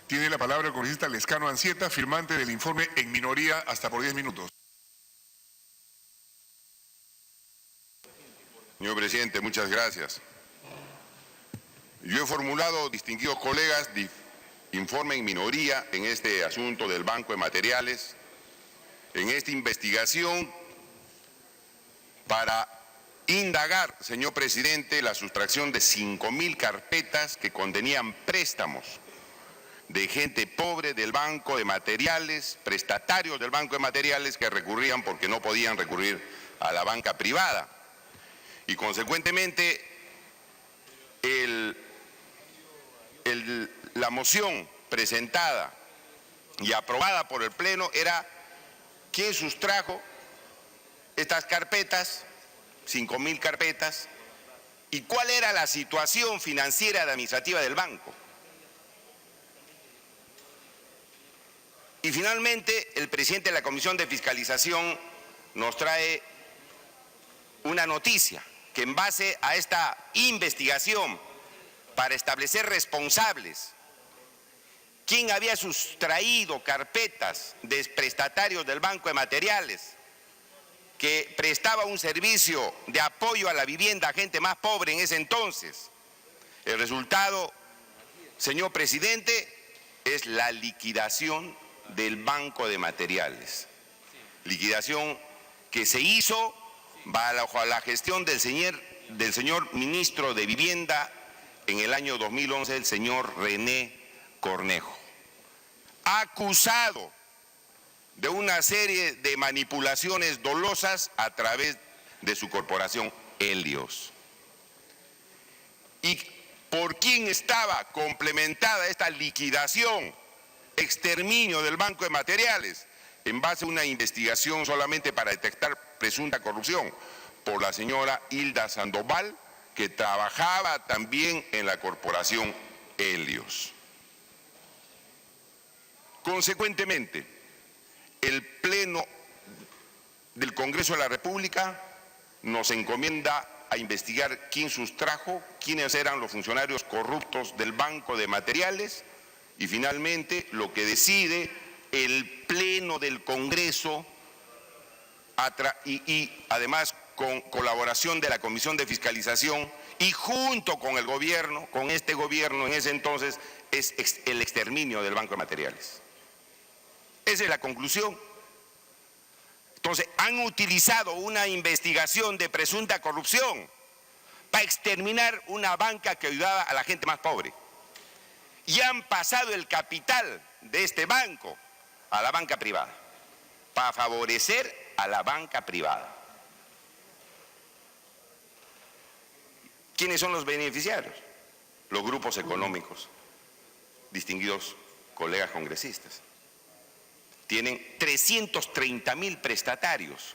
Tiene la palabra el congresista Lescano Anzieta, firmante del informe en minoría, hasta por 10 minutos. Señor presidente, muchas gracias. Yo he formulado, distinguidos colegas, informe en minoría en este asunto del Banco de Materiales, en esta investigación para indagar, señor presidente, la sustracción de 5.000 carpetas que contenían préstamos de gente pobre del Banco de Materiales, prestatarios del Banco de Materiales que recurrían porque no podían recurrir a la banca privada. Y consecuentemente, la moción presentada y aprobada por el Pleno era quién sustrajo estas carpetas, 5.000 carpetas, y cuál era la situación financiera y administrativa del banco. Y finalmente, el presidente de la Comisión de Fiscalización nos trae una noticia, que en base a esta investigación para establecer responsables, quién había sustraído carpetas de prestatarios del Banco de Materiales, que prestaba un servicio de apoyo a la vivienda a gente más pobre en ese entonces. El resultado, señor presidente, es la liquidación del Banco de Materiales. Liquidación que se hizo bajo la gestión del señor ministro de Vivienda en el año 2011, el señor René Cornejo, acusado de una serie de manipulaciones dolosas a través de su corporación Helios. ¿Y por quién estaba complementada esta liquidación, exterminio del Banco de Materiales? En base a una investigación solamente para detectar presunta corrupción por la señora Hilda Sandoval, que trabajaba también en la corporación Helios. Consecuentemente, el Pleno del Congreso de la República nos encomienda a investigar quién sustrajo, quiénes eran los funcionarios corruptos del Banco de Materiales, y finalmente lo que decide el Pleno del Congreso y además con colaboración de la Comisión de Fiscalización y junto con el gobierno, con este gobierno en ese entonces, es el exterminio del Banco de Materiales. Esa es la conclusión. Entonces, han utilizado una investigación de presunta corrupción para exterminar una banca que ayudaba a la gente más pobre. Y han pasado el capital de este banco a la banca privada, para favorecer a la banca privada. ¿Quiénes son los beneficiarios? Los grupos económicos, distinguidos colegas congresistas. Tienen 330.000 prestatarios,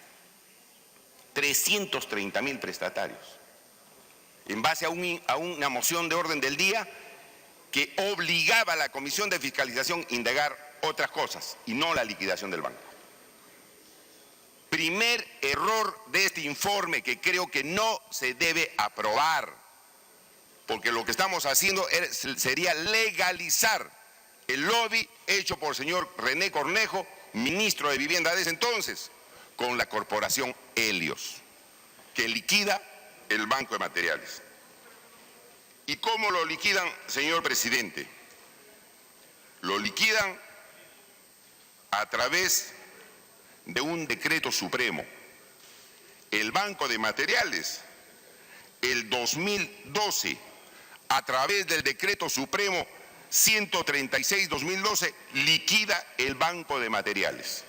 330.000 prestatarios, en base a una moción de orden del día que obligaba a la Comisión de Fiscalización a indagar otras cosas y no la liquidación del banco. Primer error de este informe que creo que no se debe aprobar, porque lo que estamos haciendo sería legalizar el lobby hecho por el señor René Cornejo, ministro de Vivienda de ese entonces, con la corporación Helios, que liquida el Banco de Materiales. ¿Y cómo lo liquidan, señor presidente? Lo liquidan a través de un decreto supremo. El Banco de Materiales, el 2012, a través del decreto supremo 136-2012, liquida el Banco de Materiales.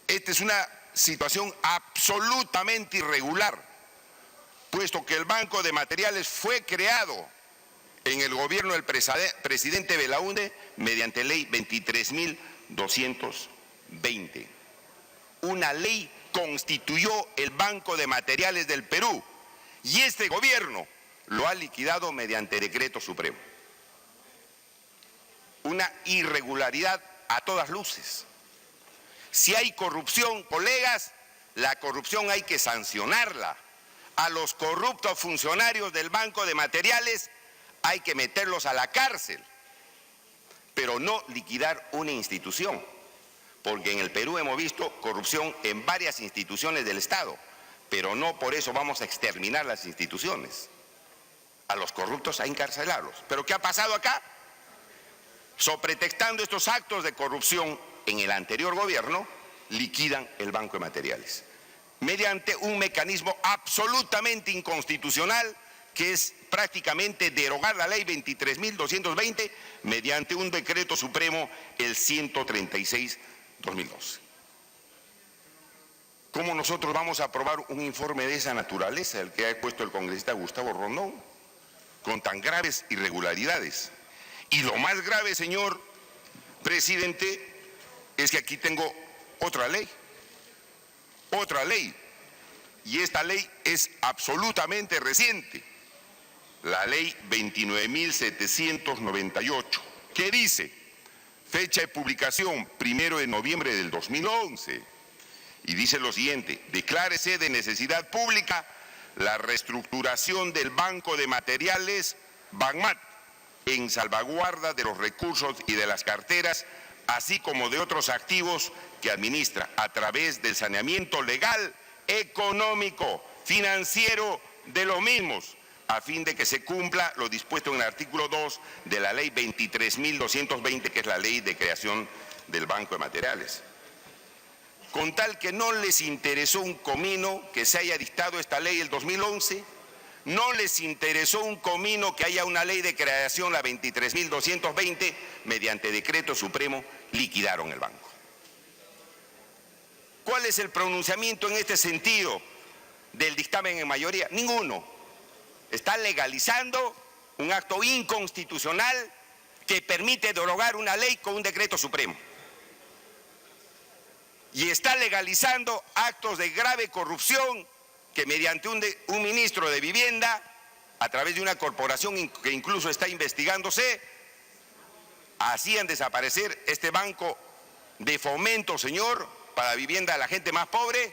Esta es una situación absolutamente irregular, puesto que el Banco de Materiales fue creado en el gobierno del presidente Belaúnde mediante ley 23.220. Una ley constituyó el Banco de Materiales del Perú y este gobierno lo ha liquidado mediante decreto supremo. Una irregularidad a todas luces. Si hay corrupción, colegas, la corrupción hay que sancionarla. A los corruptos funcionarios del Banco de Materiales hay que meterlos a la cárcel, pero no liquidar una institución, porque en el Perú hemos visto corrupción en varias instituciones del Estado, pero no por eso vamos a exterminar las instituciones. A los corruptos a encarcelarlos. ¿Pero qué ha pasado acá? Sobretextando estos actos de corrupción en el anterior gobierno, liquidan el Banco de Materiales, mediante un mecanismo absolutamente inconstitucional, que es prácticamente derogar la ley 23.220 mediante un decreto supremo, el 136-2012. ¿Cómo nosotros vamos a aprobar un informe de esa naturaleza, el que ha puesto el congresista Gustavo Rondón, con tan graves irregularidades? Y lo más grave, señor presidente, es que aquí tengo otra ley, y esta ley es absolutamente reciente, la ley 29.798, que dice, fecha de publicación 1 de noviembre del 2011, y dice lo siguiente: declárese de necesidad pública la reestructuración del Banco de Materiales, BANMAT, en salvaguarda de los recursos y de las carteras, así como de otros activos que administra, a través del saneamiento legal, económico, financiero de los mismos, a fin de que se cumpla lo dispuesto en el artículo 2 de la ley 23.220, que es la ley de creación del Banco de Materiales. Con tal que no les interesó un comino que se haya dictado esta ley el 2011, no les interesó un comino que haya una ley de creación, la 23.220, mediante decreto supremo, liquidaron el banco. ¿Cuál es el pronunciamiento en este sentido del dictamen en mayoría? Ninguno. Está legalizando un acto inconstitucional que permite derogar una ley con un decreto supremo. Y está legalizando actos de grave corrupción que mediante un ministro de Vivienda, a través de una corporación que incluso está investigándose, hacían desaparecer este banco de fomento, señor, para vivienda de la gente más pobre,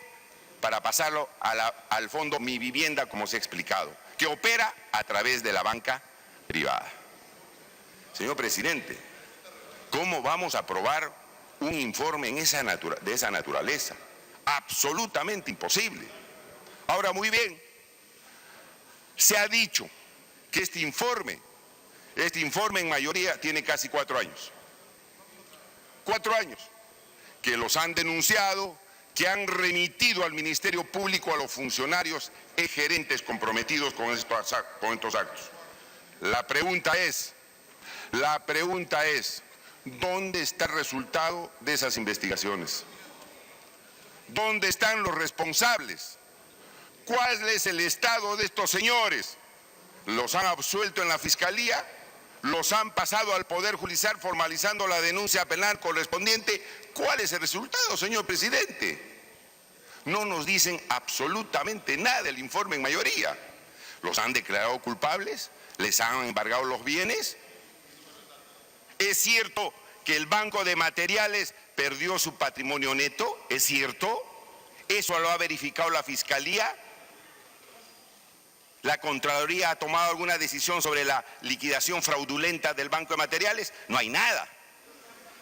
para pasarlo al fondo Mi Vivienda, como se ha explicado, que opera a través de la banca privada. Señor presidente, ¿cómo vamos a aprobar un informe de esa naturaleza? Absolutamente imposible. Ahora, muy bien, se ha dicho que este informe en mayoría tiene casi 4 años. 4 años, que los han denunciado, que han remitido al Ministerio Público a los funcionarios y gerentes comprometidos con estos actos. La pregunta es, ¿dónde está el resultado de esas investigaciones? ¿Dónde están los responsables? ¿Cuál es el estado de estos señores? ¿Los han absuelto en la Fiscalía? ¿Los han pasado al Poder Judicial formalizando la denuncia penal correspondiente? ¿Cuál es el resultado, señor presidente? No nos dicen absolutamente nada del informe en mayoría. ¿Los han declarado culpables? ¿Les han embargado los bienes? ¿Es cierto que el Banco de Materiales perdió su patrimonio neto? ¿Es cierto? ¿Eso lo ha verificado la Fiscalía? ¿La Contraloría ha tomado alguna decisión sobre la liquidación fraudulenta del Banco de Materiales? No hay nada.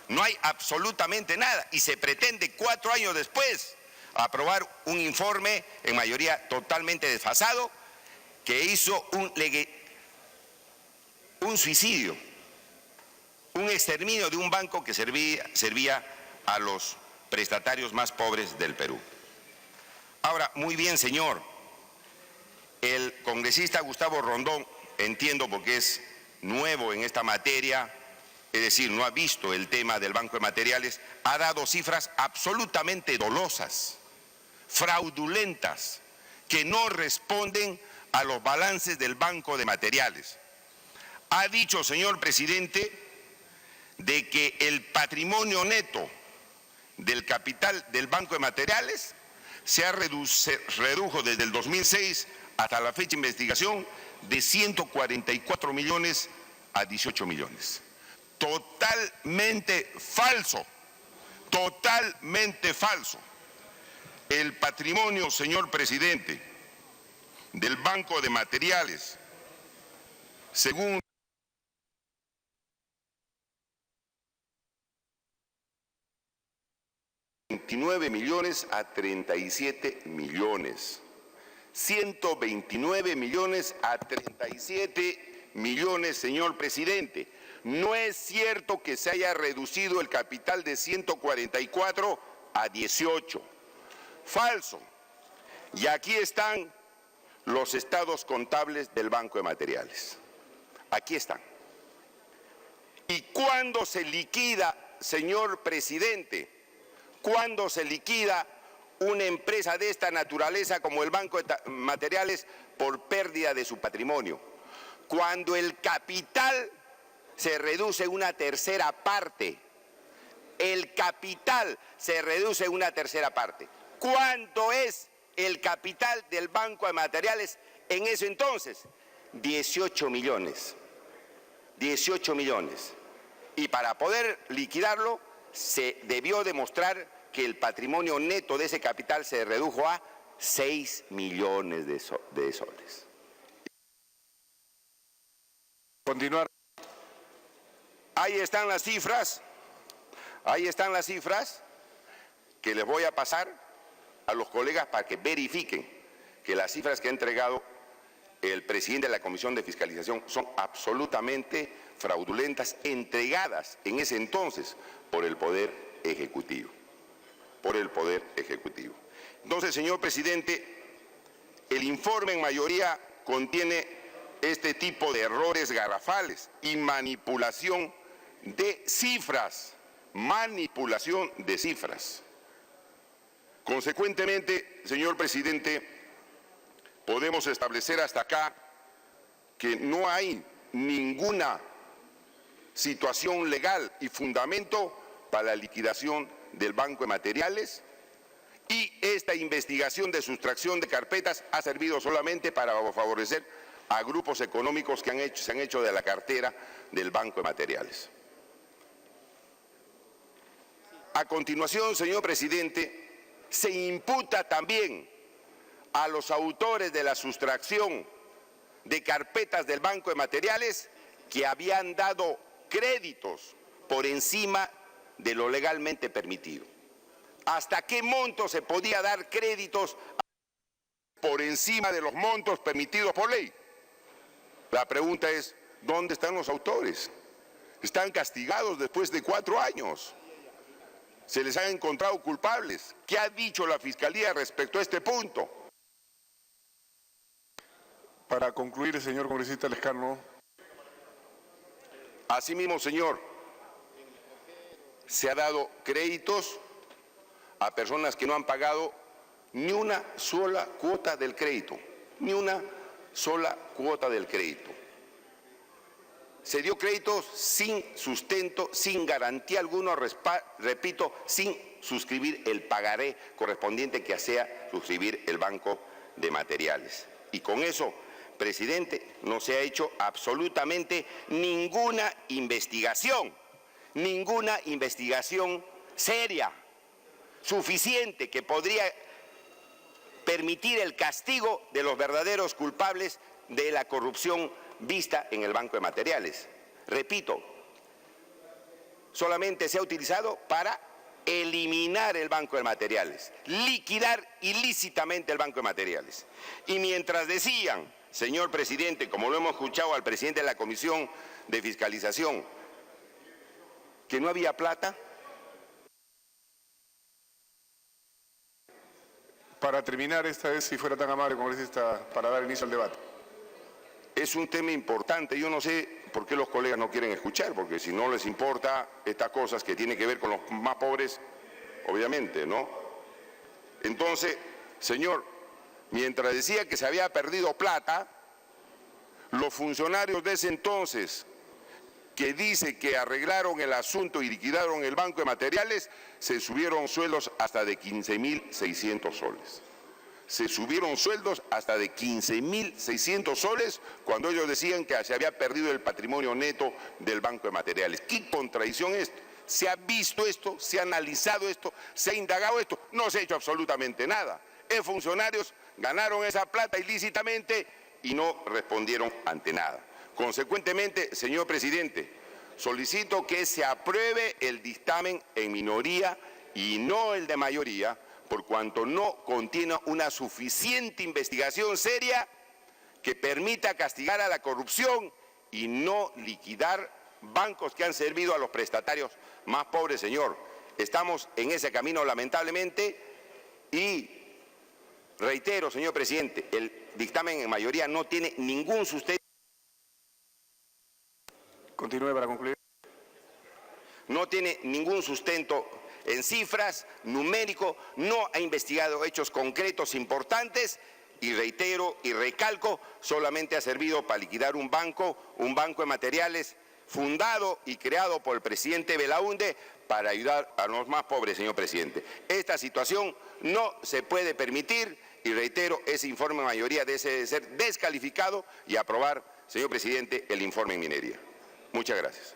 No hay absolutamente nada. Y se pretende 4 años después aprobar un informe en mayoría totalmente desfasado que hizo un suicidio, un exterminio de un banco que servía a los prestatarios más pobres del Perú. Ahora, muy bien, señor, el congresista Gustavo Rondón, entiendo porque es nuevo en esta materia, es decir, no ha visto el tema del Banco de Materiales, ha dado cifras absolutamente dolosas, fraudulentas, que no responden a los balances del Banco de Materiales. Ha dicho, señor presidente, de que el patrimonio neto del capital del Banco de Materiales se redujo desde el 2006 hasta la fecha de investigación de 144 millones a 18 millones. Totalmente falso, totalmente falso. El patrimonio, señor presidente, del Banco de Materiales, según 29 millones a 37 millones. 129 millones a 37 millones, señor presidente. No es cierto que se haya reducido el capital de 144 a 18. Falso. Y aquí están los estados contables del Banco de Materiales. Aquí están. ¿Y cuándo se liquida, señor presidente? ¿Cuándo se liquida una empresa de esta naturaleza como el Banco de Materiales por pérdida de su patrimonio? Cuando el capital se reduce una tercera parte. El capital se reduce una tercera parte. ¿Cuánto es el capital del Banco de Materiales en ese entonces? 18 millones. 18 millones. Y para poder liquidarlo, se debió demostrar que el patrimonio neto de ese capital se redujo a 6 millones de soles. Continuar. Ahí están las cifras que les voy a pasar a los colegas para que verifiquen que las cifras que ha entregado el presidente de la Comisión de Fiscalización son absolutamente fraudulentas, entregadas en ese entonces por el Poder Ejecutivo. Por el Poder Ejecutivo. Entonces, señor presidente, el informe en mayoría contiene este tipo de errores garrafales y manipulación de cifras. Manipulación de cifras. Consecuentemente, señor presidente, podemos establecer hasta acá que no hay ninguna situación legal y fundamento para la liquidación del Banco de Materiales, y esta investigación de sustracción de carpetas ha servido solamente para favorecer a grupos económicos que se han hecho de la cartera del Banco de Materiales. A continuación, señor presidente, se imputa también a los autores de la sustracción de carpetas del Banco de Materiales que habían dado créditos por encima de lo legalmente permitido. ¿Hasta qué monto se podía dar créditos por encima de los montos permitidos por ley? La pregunta es, ¿dónde están los autores? Están castigados después de 4 años. Se les han encontrado culpables. ¿Qué ha dicho la Fiscalía respecto a este punto? Para concluir, señor congresista Lescano. Asimismo, señor, se ha dado créditos a personas que no han pagado ni una sola cuota del crédito, ni una sola cuota del crédito. Se dio créditos sin sustento, sin garantía alguna, repito, sin suscribir el pagaré correspondiente que hacía suscribir el Banco de Materiales. Y con eso, presidente, no se ha hecho absolutamente ninguna investigación seria, suficiente, que podría permitir el castigo de los verdaderos culpables de la corrupción vista en el Banco de Materiales. Repito, solamente se ha utilizado para eliminar el Banco de Materiales, liquidar ilícitamente el Banco de Materiales. Y mientras decían, señor presidente, como lo hemos escuchado al presidente de la Comisión de Fiscalización, que no había plata. Para terminar esta vez, si fuera tan amable, congresista, para dar inicio al debate. Es un tema importante. Yo no sé por qué los colegas no quieren escuchar, porque si no les importa estas cosas que tienen que ver con los más pobres, obviamente, ¿no? Entonces, señor, mientras decía que se había perdido plata, los funcionarios de ese entonces, que dice que arreglaron el asunto y liquidaron el Banco de Materiales, se subieron sueldos hasta de 15.600 soles. Se subieron sueldos hasta de 15.600 soles cuando ellos decían que se había perdido el patrimonio neto del Banco de Materiales. ¿Qué contradicción es esto? ¿Se ha visto esto? ¿Se ha analizado esto? ¿Se ha indagado esto? No se ha hecho absolutamente nada. Funcionarios ganaron esa plata ilícitamente y no respondieron ante nada. Consecuentemente, señor presidente, solicito que se apruebe el dictamen en minoría y no el de mayoría, por cuanto no contiene una suficiente investigación seria que permita castigar a la corrupción y no liquidar bancos que han servido a los prestatarios más pobres, señor. Estamos en ese camino, lamentablemente, y reitero, señor presidente, el dictamen en mayoría no tiene ningún sustento. Continúe para concluir. No tiene ningún sustento en cifras, numérico, no ha investigado hechos concretos importantes y reitero y recalco, solamente ha servido para liquidar un banco de materiales fundado y creado por el presidente Belaúnde para ayudar a los más pobres, señor presidente. Esta situación no se puede permitir y reitero, ese informe de mayoría debe ser descalificado y aprobar, señor presidente, el informe en minería. Muchas gracias.